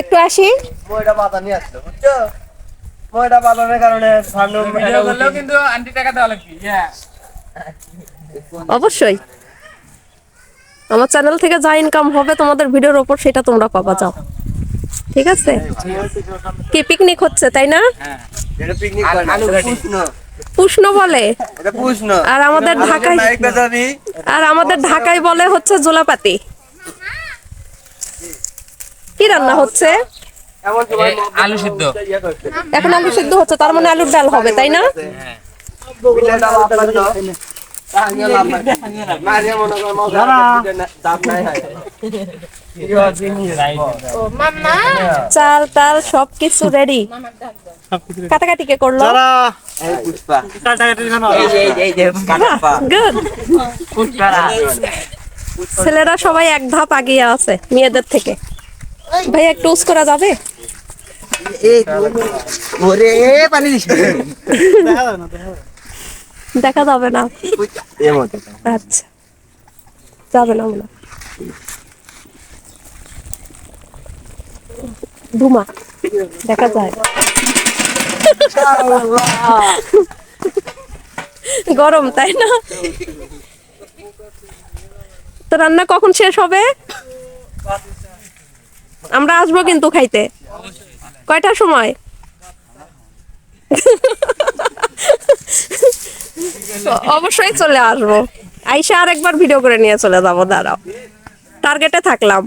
একটু আসি। ময়টা পাতা নিয়ে আসলো বুঝছো, ময়টা পাতানোর কারণে ভিডিও করলেও কিন্তু আন্টি টাকা দেওয়া লাগবে। অবশ্যই আমার চ্যানেল থেকে যা ইনকাম হবে তোমাদের ভিডিওর উপর সেটা তোমরা পাবা, যাও। ঠিক আছে, কি পিকনিক হচ্ছে তাই না? এটা পিকনিক করে না, এটা পুষ্ণ। পুষ্ণ বলে, এটা পুষ্ণ। আর আমাদের ঢাকায়, আর আমাদের ঢাকায় বলে হচ্ছে জোলাপাতি। কি রান্না হচ্ছে? এমন সময় আলু সিদ্ধ। এখন আলু সিদ্ধ হচ্ছে, তার মানে আলুর ডাল হবে তাই না? বিলেটা আপনার তো তাহলে লাভ নাই। মারিয়া মনে কর মজা দাঁত নাই হয়। চাল টাল সবকিছু রেডি। কাটাকাটি কে করলো? এই পুষ্পা এই যে গুড। ছেলেরা সবাই এক ধাপ আগিয়ে আছে মেয়েদের থেকে। ভাই একটু উস করা যাবে? এই ওরে পানি দিস দেখা যাবে না। এমন আচ্ছা, যাবে না মনে হয়। ধুমা দেখা যায়, গরম তাই না? তো রান্না কখন শেষ হবে? আমরা আসবো কিন্তু খাইতে। কয়টার সময়? অবশ্যই চলে আসবো। আইসা আরেকবার ভিডিও করে নিয়ে চলে যাবো, দাঁড়াও, টার্গেটে থাকলাম।